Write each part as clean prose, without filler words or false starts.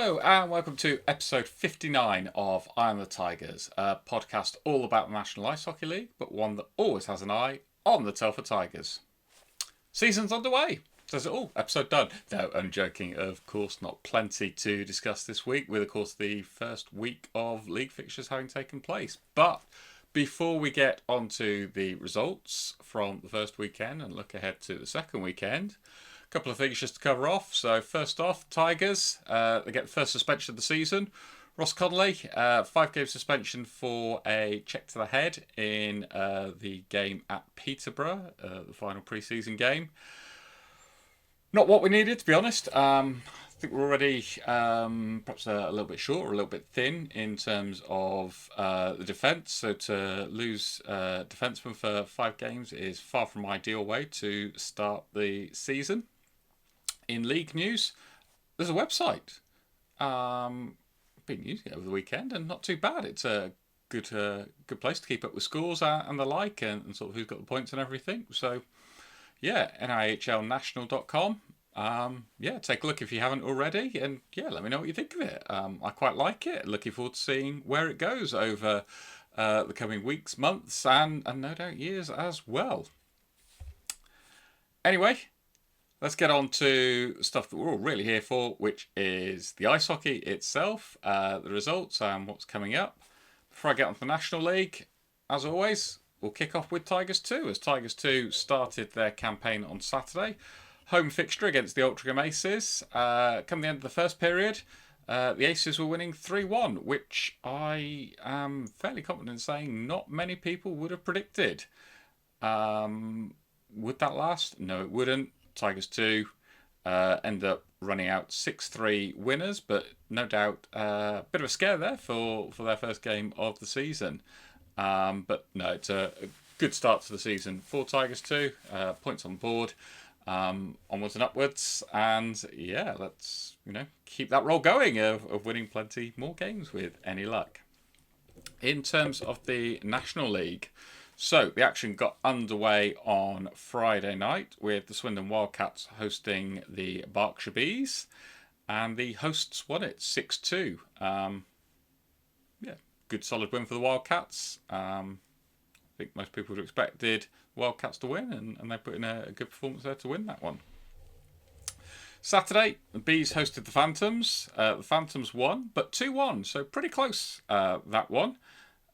Hello and welcome to episode 59 of the Tigers, a podcast all about the National Ice Hockey League, but one that always has an eye on the Telford Tigers. Season's underway. Says it all. Episode done. No, I'm joking. Of course, not plenty to discuss this week, with, of course, the first week of league fixtures having taken place. But before we get onto the results from the first weekend and look ahead to the second weekend, a couple of fixtures to cover off. So first off, Tigers, they get the first suspension of the season. Ross Connolly, 5-game suspension for a check to the head in the game at Peterborough, the final pre-season game. Not what we needed, to be honest. I think we're already perhaps a little bit short or a little bit thin in terms of the defence. So to lose defenseman for 5 games is far from ideal way to start the season. In league news, there's a website. Been using it over the weekend and not too bad. It's a good place to keep up with scores and the like, and sort of who's got the points and everything. So yeah, nihlnational.com. Take a look if you haven't already, and yeah, let me know what you think of it. I quite like it. Looking forward to seeing where it goes over the coming weeks, months, and no doubt years as well. Anyway, let's get on to stuff that we're all really here for, which is the ice hockey itself, the results, and what's coming up. Before I get on to the National League, as always, we'll kick off with Tigers 2, as Tigers 2 started their campaign on Saturday. Home fixture against the Altrincham Aces. Come the end of the first period, the Aces were winning 3-1, which I am fairly confident in saying not many people would have predicted. Would that last? No, it wouldn't. Tigers 2 end up running out 6-3 winners, but no doubt a bit of a scare there for their first game of the season. But no, it's a good start to the season for Tigers 2. Points on board, onwards and upwards, and yeah, let's keep that roll going of winning plenty more games with any luck. In terms of the National League, so the action got underway on Friday night with the Swindon Wildcats hosting the Berkshire Bees, and the hosts won it 6-2. Good solid win for the Wildcats. I think most people would have expected Wildcats to win, and they put in a good performance there to win that one. Saturday, the Bees hosted the Phantoms. The Phantoms won, but 2-1, so pretty close, that one.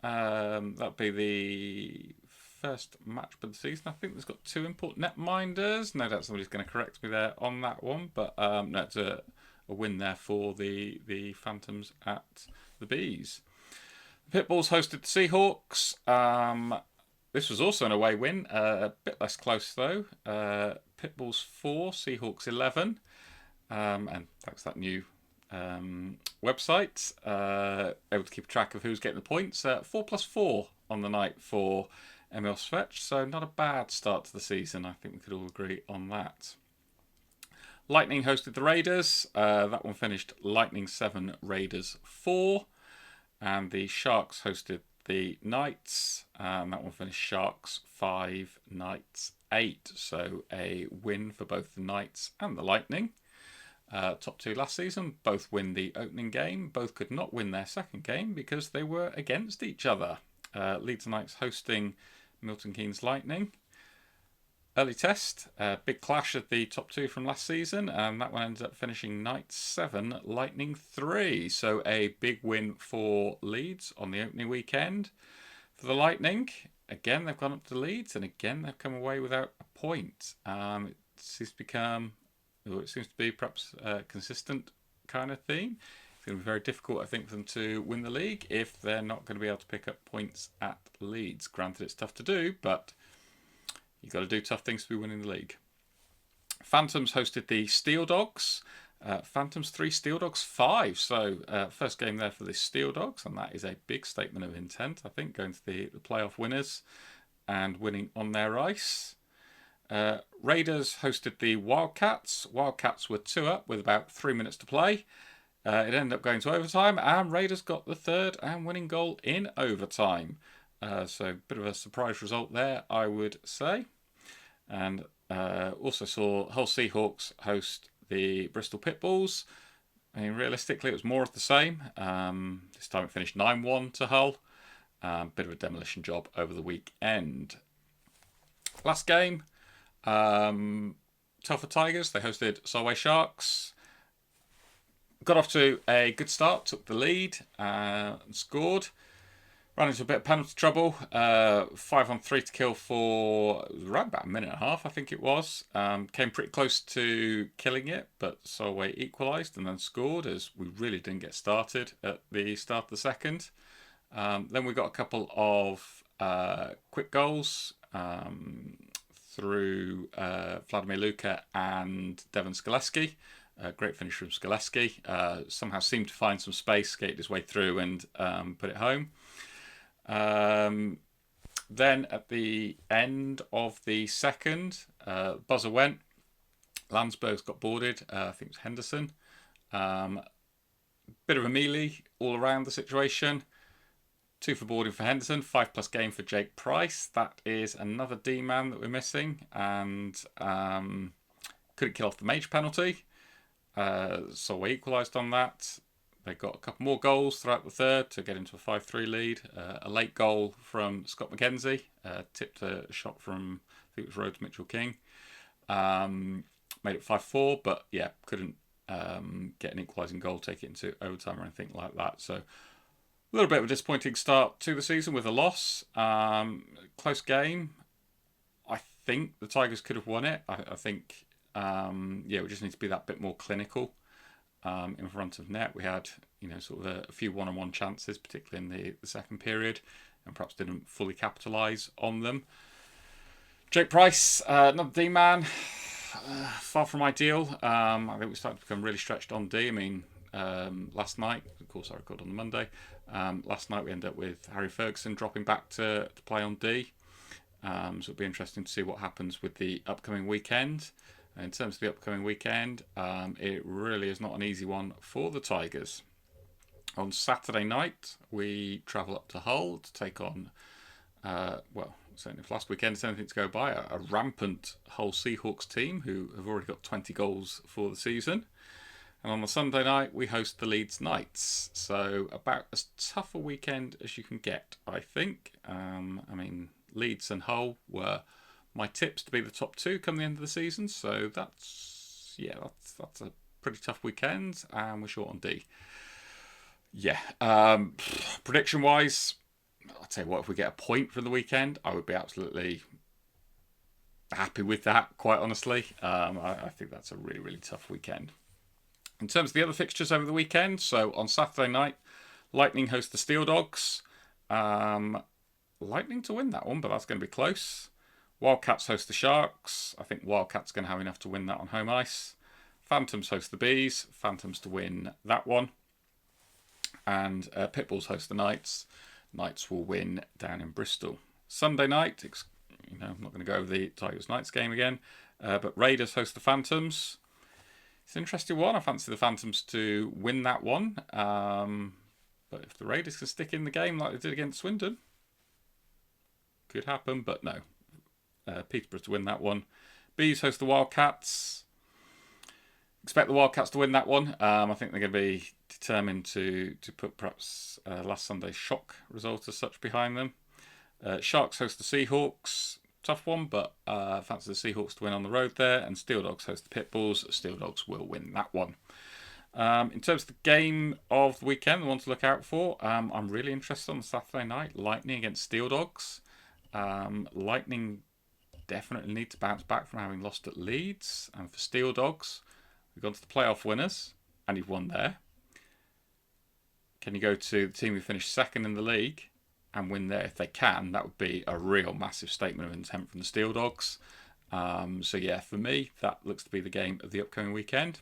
That'll be the first match of the season. I think there's got 2 important netminders. No doubt somebody's going to correct me there on that one, but no, it's a win there for the Phantoms at the Bees. The Pitbulls hosted the Seahawks. This was also an away win, a bit less close though. Pitbulls 4, Seahawks 11, and thanks to that new website, able to keep track of who's getting the points. 4+4 on the night for Emil Svetch, so not a bad start to the season. I think we could all agree on that. Lightning hosted the Raiders. That one finished Lightning 7, Raiders 4. And the Sharks hosted the Knights. That one finished Sharks 5, Knights 8. So a win for both the Knights and the Lightning. Top 2 last season, both win the opening game. Both could not win their second game because they were against each other. Leeds Knights hosting Milton Keynes Lightning. Early test, big clash of the top 2 from last season, and that one ended up finishing Knights 7, Lightning 3. So a big win for Leeds on the opening weekend. For the Lightning, again, they've gone up to Leeds, and again, they've come away without a point. It seems to be perhaps a consistent kind of theme. It's going to be very difficult, I think, for them to win the league if they're not going to be able to pick up points at Leeds. Granted, it's tough to do, but you've got to do tough things to be winning the league. Phantoms hosted the Steel Dogs. Phantoms 3, Steel Dogs 5. So first game there for the Steel Dogs, and that is a big statement of intent, I think, going to the playoff winners and winning on their ice. Raiders hosted the Wildcats. Wildcats were 2-up with about 3 minutes to play. It ended up going to overtime, and Raiders got the third and winning goal in overtime. So a bit of a surprise result there, I would say. And also saw Hull Seahawks host the Bristol Pitbulls. I mean, realistically, it was more of the same. This time it finished 9-1 to Hull. Bit of a demolition job over the weekend. Last game, Telford Tigers. They hosted Solway Sharks. Got off to a good start, took the lead and scored. Ran into a bit of penalty trouble. 5-on-3 to kill for around about a minute and a half, I think it was. Came pretty close to killing it, but Solway equalised and then scored, as we really didn't get started at the start of the second. Then we got a couple of quick goals through Vladimir Luka and Devon Skaleski. Great finish from Skaleski. Somehow seemed to find some space, skated his way through and put it home. Then at the end of the second, buzzer went. Landsberg's got boarded. I think it was Henderson. Bit of a melee all around the situation. 2 for boarding for Henderson, 5+ game for Jake Price. That is another D-man that we're missing, and couldn't kill off the mage penalty. So we equalised on that. They got a couple more goals throughout the third to get into a 5-3 lead. A late goal from Scott McKenzie, tipped a shot from, I think it was Rhodes Mitchell-King. Made it 5-4, but yeah, couldn't get an equalising goal, take it into overtime or anything like that. So a little bit of a disappointing start to the season with a loss. Close game. I think the Tigers could have won it. I think, we just need to be that bit more clinical in front of net. We had, sort of a few one-on-one chances, particularly in the second period, and perhaps didn't fully capitalise on them. Jake Price, another D-man, far from ideal. I think we started to become really stretched on D. I mean, last night, of course I record on the Monday, last night we ended up with Harry Ferguson dropping back to play on D. So it'll be interesting to see what happens with the upcoming weekend. In terms of the upcoming weekend, it really is not an easy one for the Tigers. On Saturday night, we travel up to Hull to take on, certainly if last weekend is anything to go by, a rampant Hull Seahawks team who have already got 20 goals for the season. And on the Sunday night, we host the Leeds Knights. So about as tough a weekend as you can get, I think. Leeds and Hull were my tips to be the top 2 come the end of the season. So that's a pretty tough weekend, and we're short on D. Yeah. Prediction-wise, I'll tell you what, if we get a point from the weekend, I would be absolutely happy with that, quite honestly. I think that's a really, really tough weekend. In terms of the other fixtures over the weekend, so on Saturday night, Lightning host the Steel Dogs. Lightning to win that one, but that's going to be close. Wildcats host the Sharks. I think Wildcats going to have enough to win that on home ice. Phantoms host the Bees. Phantoms to win that one. And Pitbulls host the Knights. Knights will win down in Bristol. Sunday night, I'm not going to go over the Tigers Knights game again, but Raiders host the Phantoms. It's an interesting one. I fancy the Phantoms to win that one. But if the Raiders can stick in the game like they did against Swindon, could happen, but no. Peterborough to win that one. Bees host the Wildcats. Expect the Wildcats to win that one. I think they're going to be determined to put perhaps last Sunday's shock result as such behind them. Sharks host the Seahawks. Tough one, but fancy the Seahawks to win on the road there. And Steel Dogs host the Pitbulls. Steel Dogs will win that one. In terms of the game of the weekend, the one to look out for, I'm really interested on the Saturday night. Lightning against Steel Dogs. Lightning definitely need to bounce back from having lost at Leeds. And for Steel Dogs, we've gone to the playoff winners, and you've won there. Can you go to the team who finished second in the league and win there? If they can, that would be a real massive statement of intent from the Steel Dogs. For me, that looks to be the game of the upcoming weekend.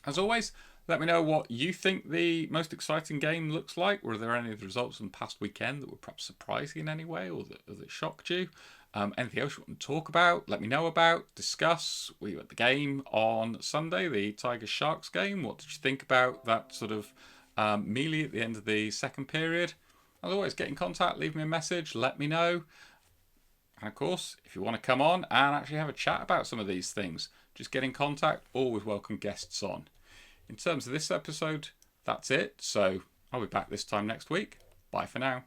As always, let me know what you think the most exciting game looks like. Were there any of the results from the past weekend that were perhaps surprising in any way or that shocked you? Anything else you want to talk about, let me know about, discuss. Were you at the game on Sunday, the Tigers-Sharks game? What did you think about that sort of melee at the end of the second period? As always, get in contact, leave me a message, let me know. And of course, if you want to come on and actually have a chat about some of these things, just get in contact. Always welcome guests on. In terms of this episode, that's it. So I'll be back this time next week. Bye for now.